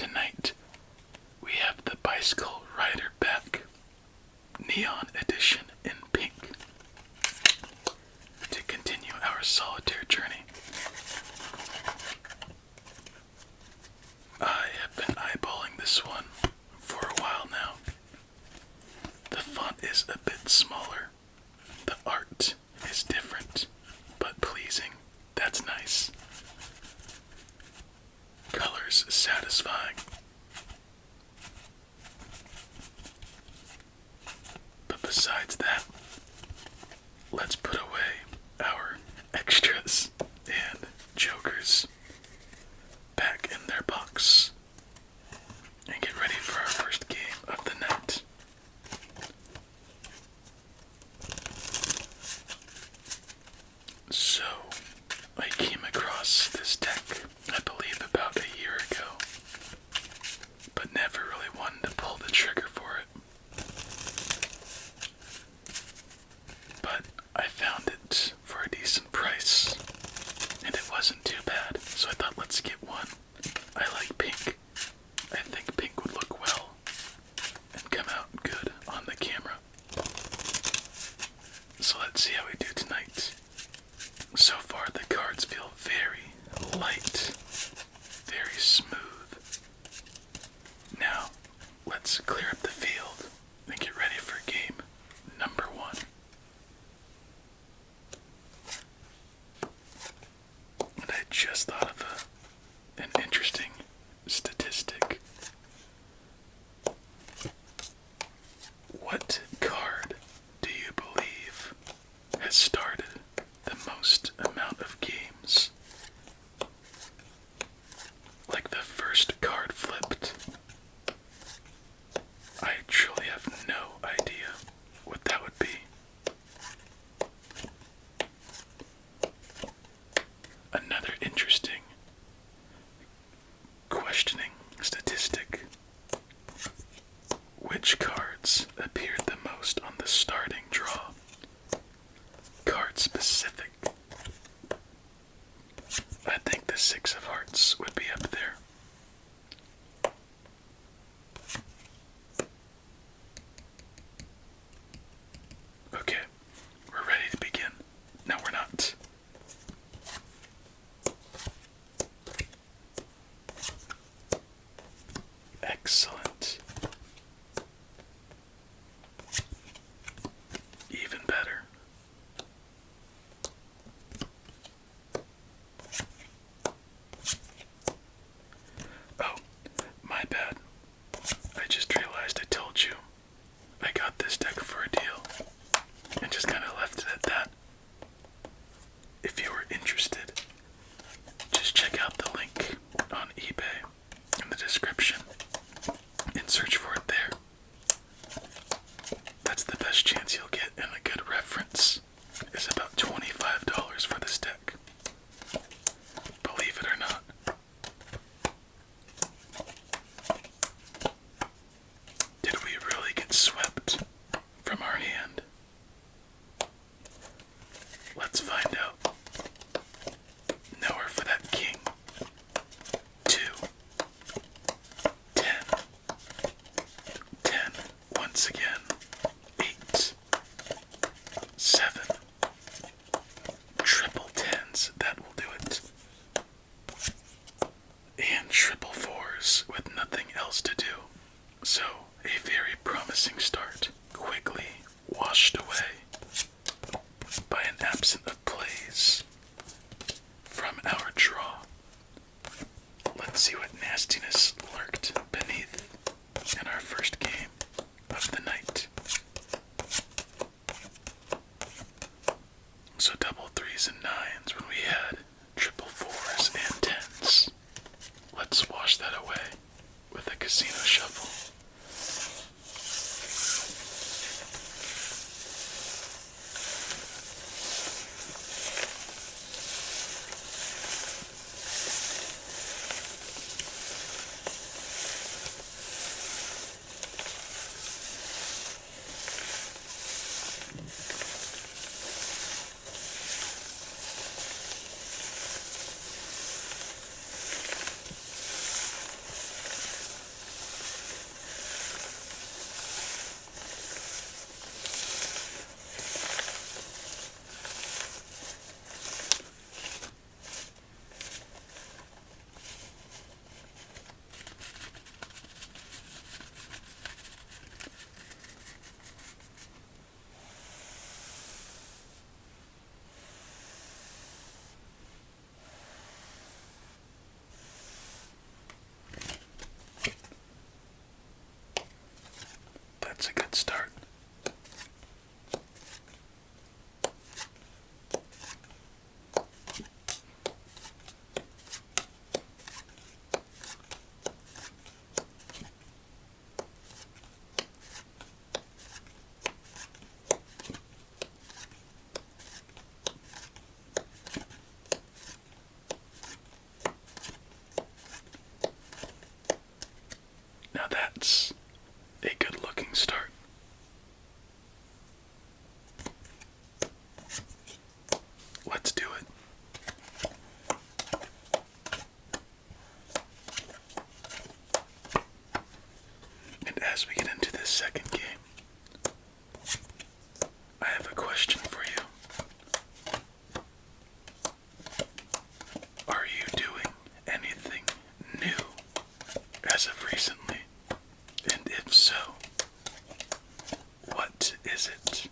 Tonight, we have the Bicycle Rider back, Neon Edition in pink, to continue our solitaire journey. I have been eyeballing this one for a while now. The font is a bit smaller, the art is different, but pleasing. That's nice. Colors satisfying. But besides that, let's put away our extras and jokers back in their box and get ready for our first game of the night. So, I came across this deck, I believe about a year ago, but never really wanted to pull the trigger for it. But I found it for a decent price, and it wasn't too bad, so I thought let's get one. I like pink. I think pink would look well and come out good on the camera. So let's see how we do tonight. So far the cards feel very light, very smooth. Now, let's clear up the field and get ready for game number 1. And I just thought of an interesting statistic. What card do you believe has started the most amount of games? Like the first card flipped. I truly have no idea what that would be. Another interesting questioning statistic. Which cards appeared the most on the starting draw? Card specific. I think the 6 of Hearts would be up there. Okay, we're ready to begin. No, we're not. Excellent. Even better. Oh, my bad. I just realized I told you I got this deck for a deal and just kind of left it at that. If you were interested, just check out the link on eBay in the description and search for it there. That's the best chance you'll get, and a good reference is about $25 for this deck. Believe it or not. Did we really get swept from our hand? Let's find out. Nowhere for that king. 2. 10. 10. Once again. 8. 7. Triple 10s. That will do it. And triple 4s with nothing else to do. So, a very promising start, quickly washed away by an absence of plays from our draw. Let's see what nastiness lurked beneath in our first game of the night. So double 3s and 9s when we had triple 4s and 10s. Let's wash that away with a casino shuffle. as we get into this second game, I have a question for you. Are you doing anything new as of recently? And if so, what is it?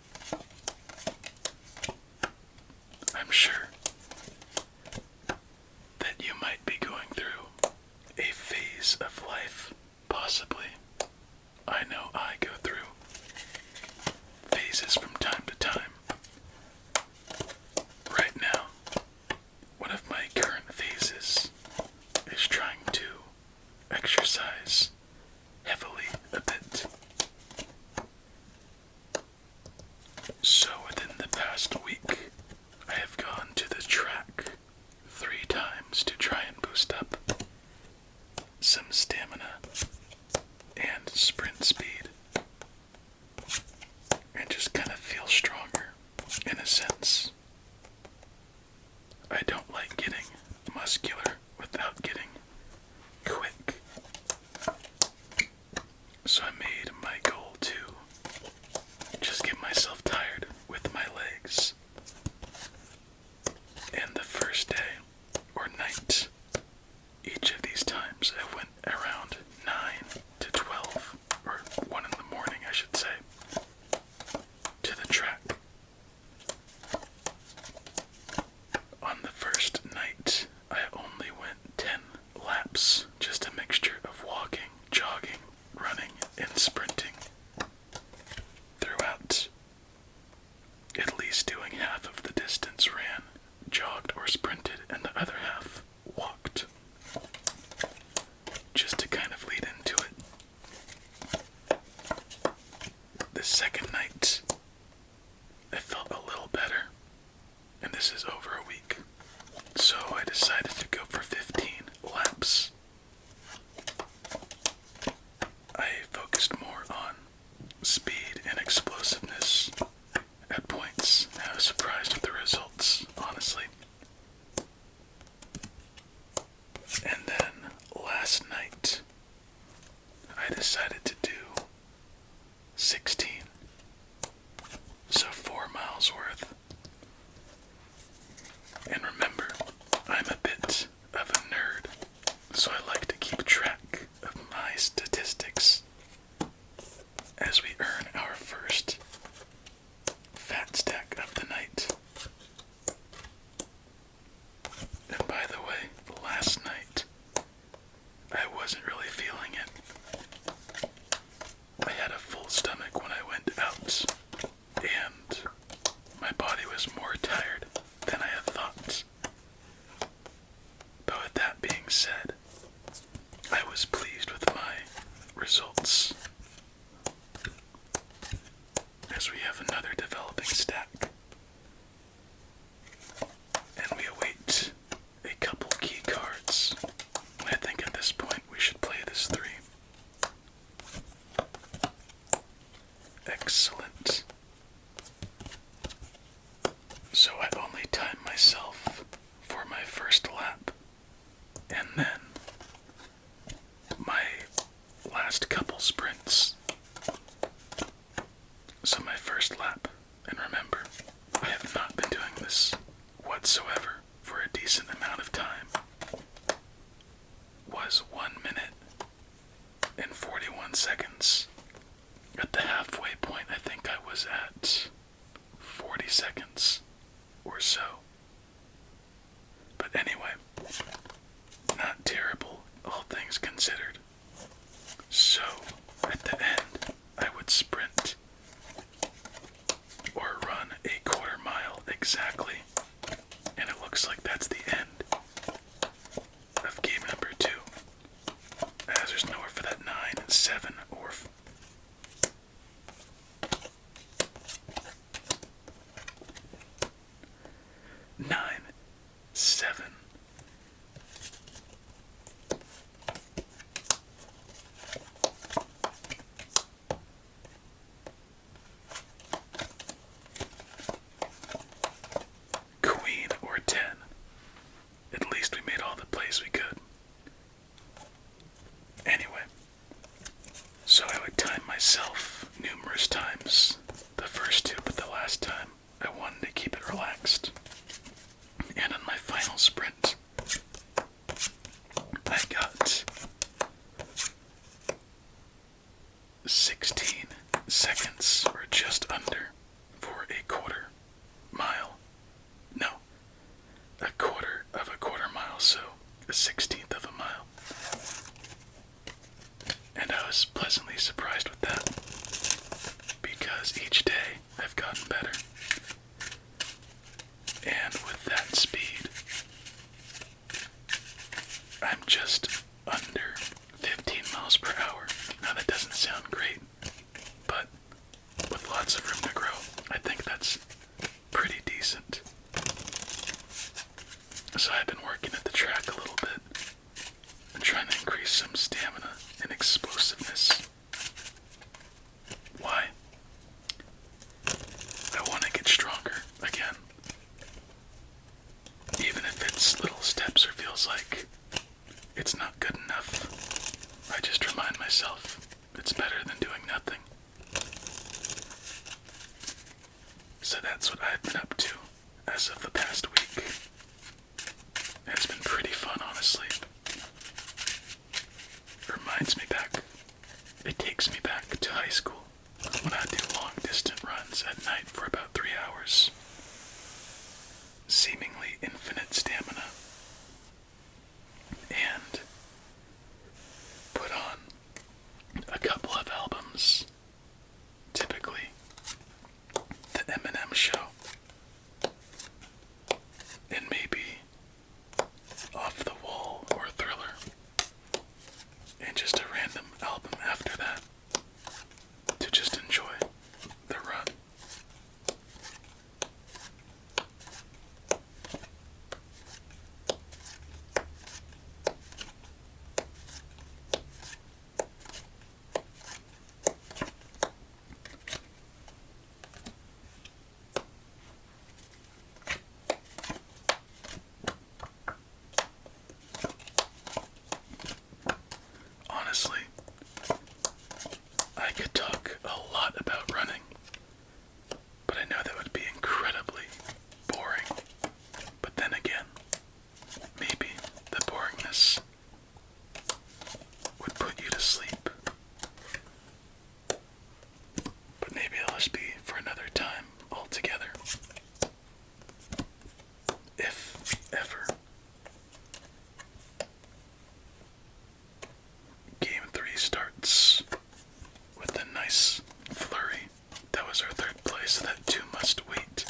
I'm sure that you might be going through a phase of life, possibly. I know I go through phases from time to time. Right now, one of my current phases is trying to exercise heavily a bit. So within the past week, I have gone to the track 3 times to try and boost up some stamina and sprint speed, and just kind of feel stronger in a sense. I don't like getting muscular without getting quick. So I made my goal to just get myself tired with my legs. And the first day or night, each of these times I went around 9 to 12, or 1 in the morning I should say, to the track. On the first night, I only went 10 laps, just a mixture of walking, jogging, running, and sprinting throughout. At least doing half of the distance ran, jogged, or sprinted, and the other half walked. Just to kind of lead into it. The second night, I felt a little better, and this is over a week. So I decided to go for 15 laps. I focused more on speed and explosiveness at points. I was surprised with the results, honestly. And then last night, I decided to do 16. So 4 miles worth. And remember, I'm a bit of a nerd, so I like to keep track of my statistics as we earn our first fat stack of the night. And by the way, last night, I wasn't really feeling it. I had a full stomach when I went out, and my body was more tired than I had thought. But with that being said, I was pleased with my results, as we have another developing stack, and we await a couple key cards. I think at this point we should play this 3. Excellent. So I only time myself for my first lap, and then my last couple sprints. So my first lap, and remember, I have not been doing this whatsoever for a decent amount of time, was 1 minute and 41 seconds. At the halfway point, I think I was at 40 seconds or so. But anyway, not terrible, all things considered. So, at the end, I would sprint or run a quarter mile exactly, and it looks like that's the end of game number 2, as there's nowhere for that 9, 7, or 9, 7. Queen or 10. At least we made all the plays we could. Anyway, myself numerous times. The first two, but the last time, I wanted to keep it relaxed. And on my final sprint, I got 16 seconds, or just under, for a quarter mile. No, a quarter of a quarter mile, so a 16th of a mile. And I was pleasantly surprised with that, because each day I've gotten better. And with that speed, I'm just under 15 miles per hour. Now that doesn't sound great, but with lots of room to grow, I think that's pretty decent. So I've been working at the track a little bit and trying to increase some stamina and explosiveness. Why? I want to get stronger again. Even if it's little steps or feels like it's not good enough, I just remind myself it's better than doing nothing. So that's what I've been up to as of the past week. It's been pretty fun, honestly. It takes me back to high school when I do long distance runs at night for about 3 hours. Seemingly infinite stamina. And put on a couple of albums. Typically the Eminem Show. And maybe Off the Wall or Thriller. And just a random album after that to just enjoy the run. Honestly, I could talk a lot about running, but I know that would be incredibly boring. But then again, maybe the boringness would put you to sleep. But maybe it'll just be for another time altogether. If ever. Game 3 starts with a nice flurry. That was our third place, so that 2 must wait.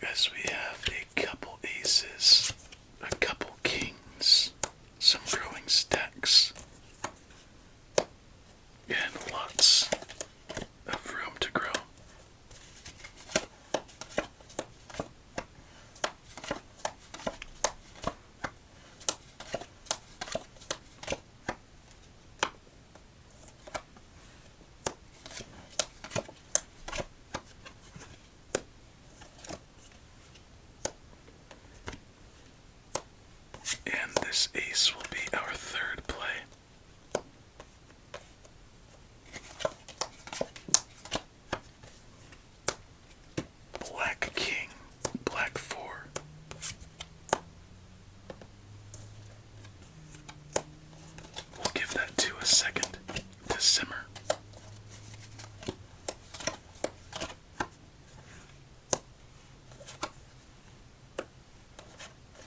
As we have a couple aces, a couple kings, some growing stacks, and lots of room to grow. And this ace will be our third play. Black king, black 4. We'll give that 2 a second to simmer.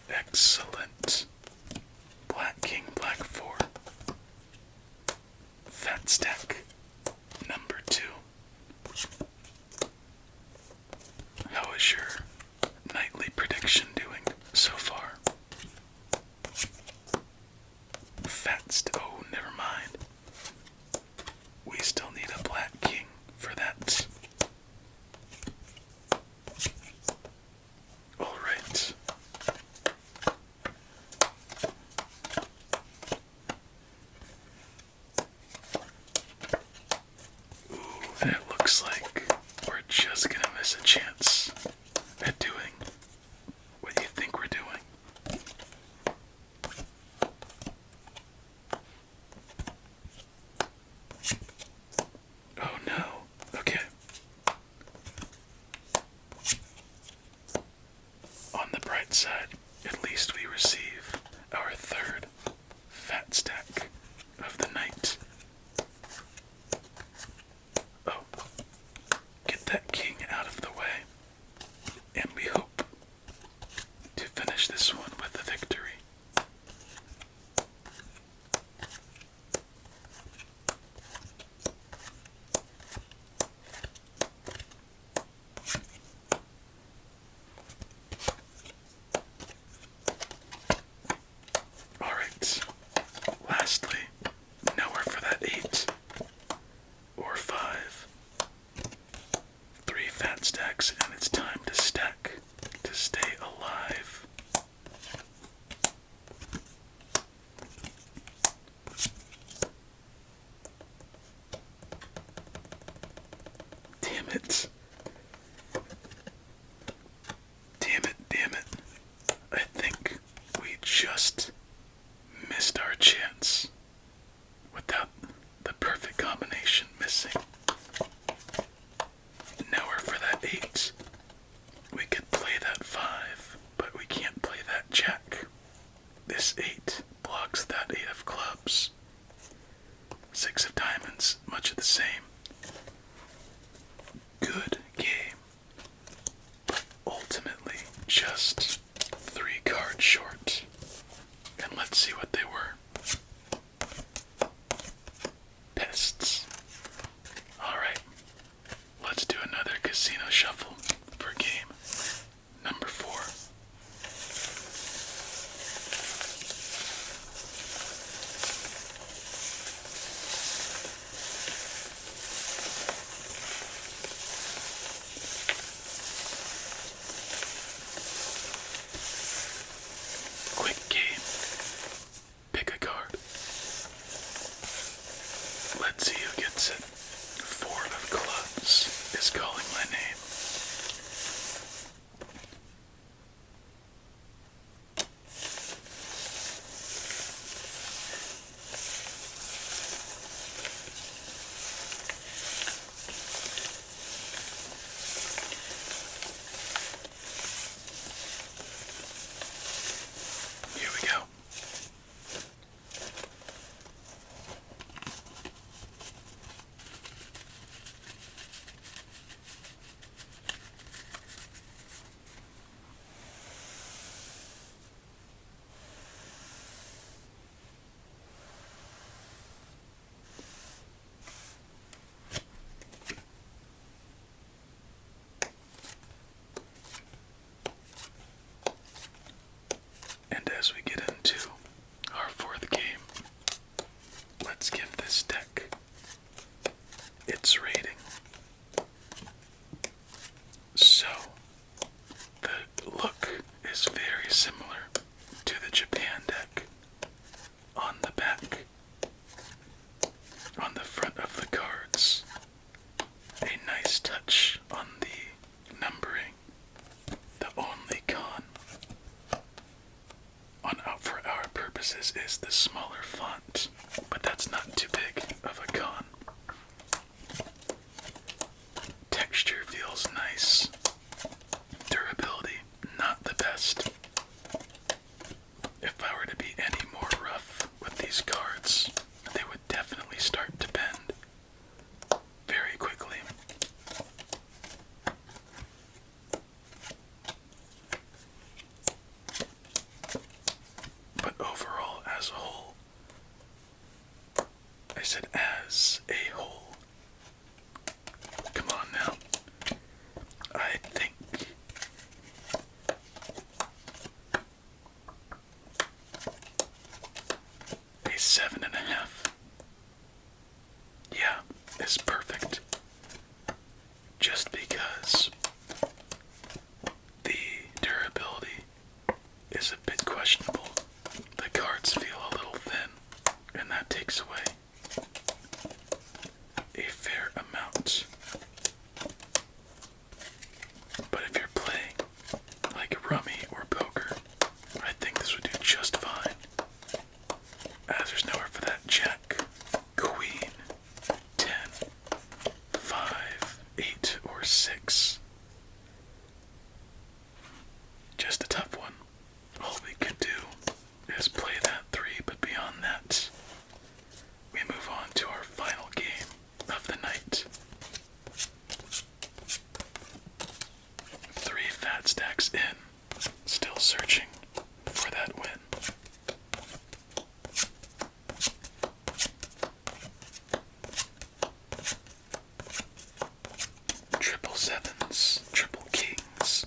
Excellent. Black king, black 4. just missed our chance without the perfect combination missing. Nowhere for that 8. We could play that 5, but we can't play that jack. This 8 blocks that 8 of clubs. 6 of diamonds, much of the same. Good game, but ultimately just 3 cards short. And let's see what they were. Pests. Alright, let's do another casino shuffle for game number 4. Quick game. Pick a card. Let's see who gets it. 4 of clubs is calling my name. Here we go. And as we get into our 4th game, let's give this deck its rating. So, the look is very similar to the Japan deck. On the back, on the front of the cards, a nice touch on the numbering. The only con for our purposes is the smaller font, but that's not too big of a con. Texture feels nice. Durability, not the best. If I were to be any more rough with these cards, they would definitely start to bend very quickly. But overall, as a whole, I said as a whole. Come on now. I think a 7.5. Yeah, is perfect. Just because the durability is a bit questionable. The cards feel a little thin, and that takes away a fair amount. But if you're playing like rummy or poker, I think this would do just fine. As there's nowhere for that jack, queen, 10, 5, 8, or 6. Just a tough one. All we could do is play that 3, but beyond that, we move on to our final game of the night. 3 fat stacks in, still searching for that win. Triple sevens, triple kings.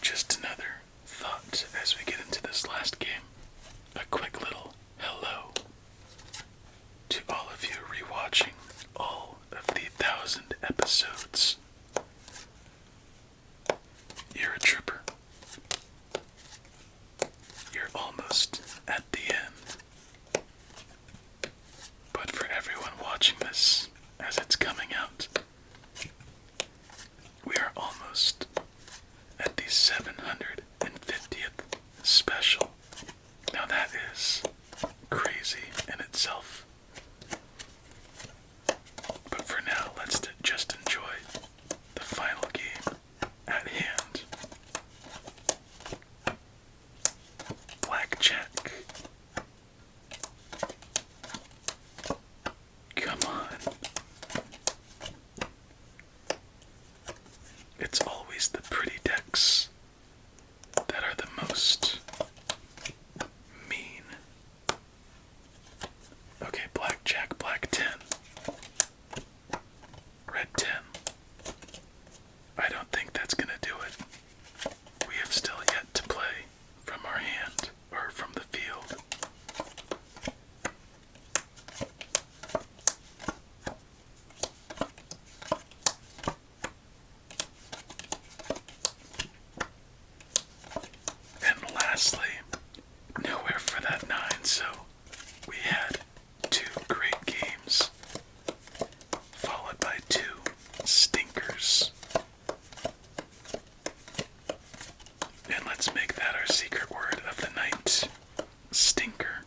just another thought as we get into this last game. A quick little hello to all of you rewatching all of the 1,000 episodes. You're a trooper. You're almost at the end. But for everyone watching this as it's coming out, we are almost at the 750th special. Now that is crazy in itself. But for now, let's just enjoy the final game at hand. Blackjack. Come on. It's always the pretty decks that are the most mean. Okay, blackjack, black 10. Red 10. I don't think that's gonna do it. We have still yet to play from our hand, or from the field. And lastly, nowhere for that 9, so we had 2 great games, followed by 2 stinkers. And let's make that our secret word of the night. Stinker.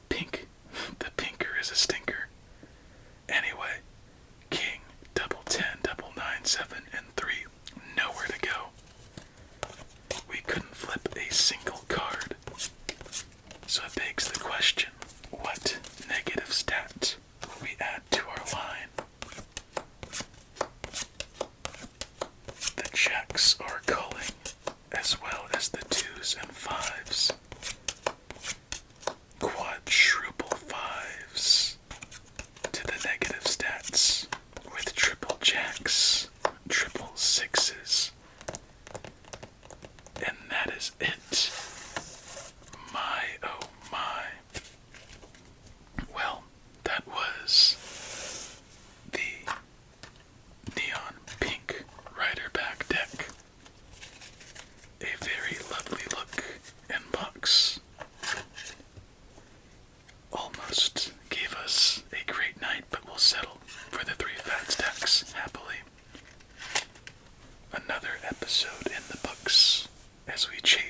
Pink. The pinker is a stinker. Anyway, king, double 10, double 9, 7, and 3. Nowhere to go. We couldn't flip a single card. So it begs the question, what negative stat will we add to our line? The jacks are calling, as well as the 2s and 5s. Quadruple 5s to the negative stats, with triple jacks, triple 6s. And that is it. My, oh my. Well, that was the neon pink rider back deck. A very lovely look and box. Almost gave us a great night, but we'll settle for the 3 fat stacks happily. Another episode in the books as we chase